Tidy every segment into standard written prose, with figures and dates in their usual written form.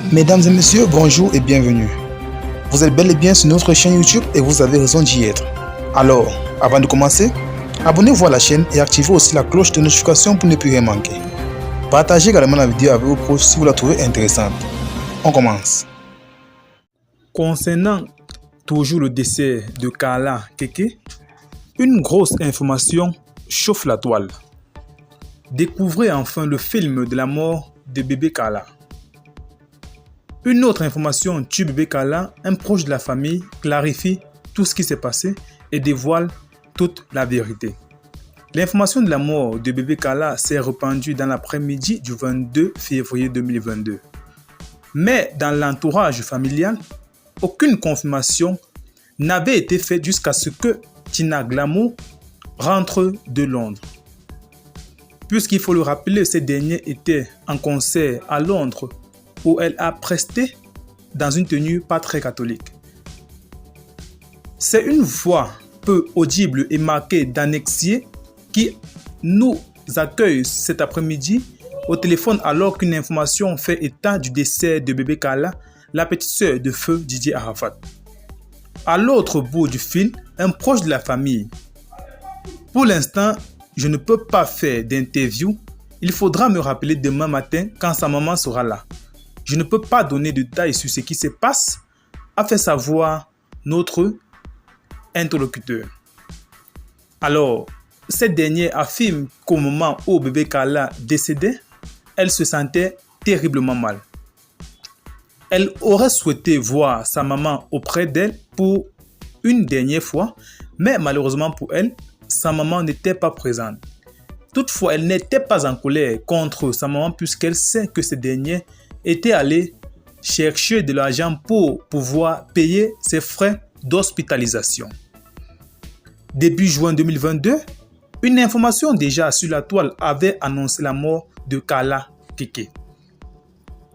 Mesdames et messieurs, bonjour et bienvenue. Vous êtes bel et bien sur notre chaîne YouTube et vous avez raison d'y être. Alors, avant de commencer, abonnez-vous à la chaîne et activez aussi la cloche de notification pour ne plus rien manquer. Partagez également la vidéo avec vos proches si vous la trouvez intéressante. On commence. Concernant toujours le décès de Kala Keke, une grosse information chauffe la toile. Découvrez enfin le film de la mort de bébé Kala. Une autre information tue bébé Kala, un proche de la famille clarifie tout ce qui s'est passé et dévoile toute la vérité. L'information de la mort de bébé Kala s'est répandue dans l'après-midi du 22 février 2022. Mais dans l'entourage familial, aucune confirmation n'avait été faite jusqu'à ce que Tina Glamour rentre de Londres. Puisqu'il faut le rappeler, ce dernier était en concert à Londres où elle a presté dans une tenue pas très catholique. C'est une voix peu audible et marquée d'annexier qui nous accueille cet après-midi au téléphone alors qu'une information fait état du décès de bébé Kala, la petite sœur de feu Didier Arafat. À l'autre bout du fil, un proche de la famille. Pour l'instant, je ne peux pas faire d'interview. Il faudra me rappeler demain matin quand sa maman sera là. Je ne peux pas donner de détails sur ce qui se passe, a fait savoir notre interlocuteur. Alors, cette dernière affirme qu'au moment où bébé Kala décédait, elle se sentait terriblement mal. Elle aurait souhaité voir sa maman auprès d'elle pour une dernière fois, mais malheureusement pour elle, sa maman n'était pas présente. Toutefois, elle n'était pas en colère contre sa maman puisqu'elle sait que ce dernier était allé chercher de l'argent pour pouvoir payer ses frais d'hospitalisation. Début juin 2022, une information déjà sur la toile avait annoncé la mort de Kala Keke.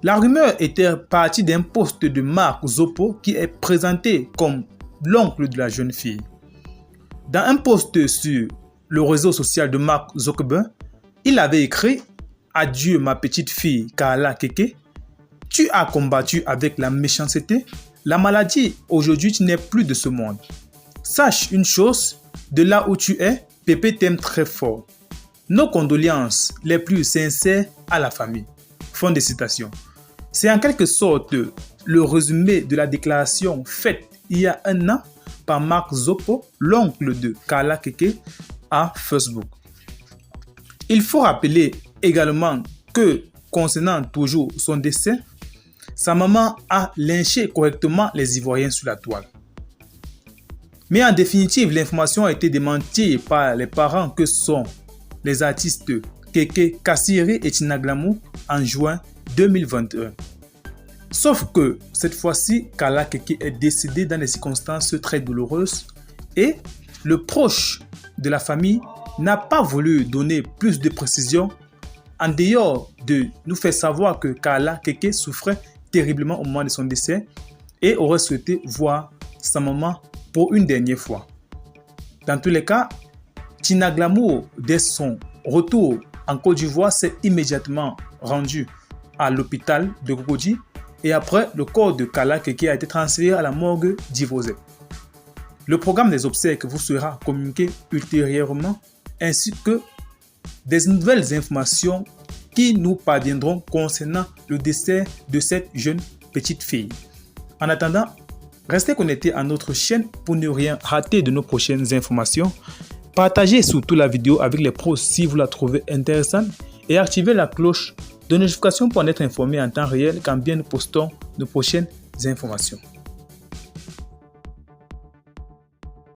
La rumeur était partie d'un post de Mark Zoppo qui est présenté comme l'oncle de la jeune fille. Dans un post sur le réseau social de Mark Zuckerberg, il avait écrit « Adieu ma petite fille Kala Keke, tu as combattu avec la méchanceté, la maladie, aujourd'hui tu n'es plus de ce monde. Sache une chose, de là où tu es, Pépé t'aime très fort. Nos condoléances les plus sincères à la famille. » Fin de citation. C'est en quelque sorte le résumé de la déclaration faite il y a un an par Mark Zoppo, l'oncle de Kala Keke, à Facebook. Il faut rappeler également que, concernant toujours son décès, sa maman a lynché correctement les Ivoiriens sur la toile. Mais en définitive, l'information a été démentie par les parents que sont les artistes Keke Kassiri et Tina Glamour en juin 2021. Sauf que cette fois-ci, Kala Keke est décédée dans des circonstances très douloureuses et le proche de la famille n'a pas voulu donner plus de précisions en dehors de nous faire savoir que Kala Keke souffrait terriblement au moment de son décès et aurait souhaité voir sa maman pour une dernière fois. Dans tous les cas, Tina Glamour, dès son retour en Côte d'Ivoire, s'est immédiatement rendue à l'hôpital de Cocody et après, le corps de Kala Keke a été transféré à la morgue d'Ivozé. Le programme des obsèques vous sera communiqué ultérieurement ainsi que des nouvelles informations qui nous parviendront concernant le décès de cette jeune petite fille. En attendant, restez connectés à notre chaîne pour ne rien rater de nos prochaines informations. Partagez surtout la vidéo avec les pros si vous la trouvez intéressante et activez la cloche de notification pour en être informé en temps réel quand bien nous postons nos prochaines informations.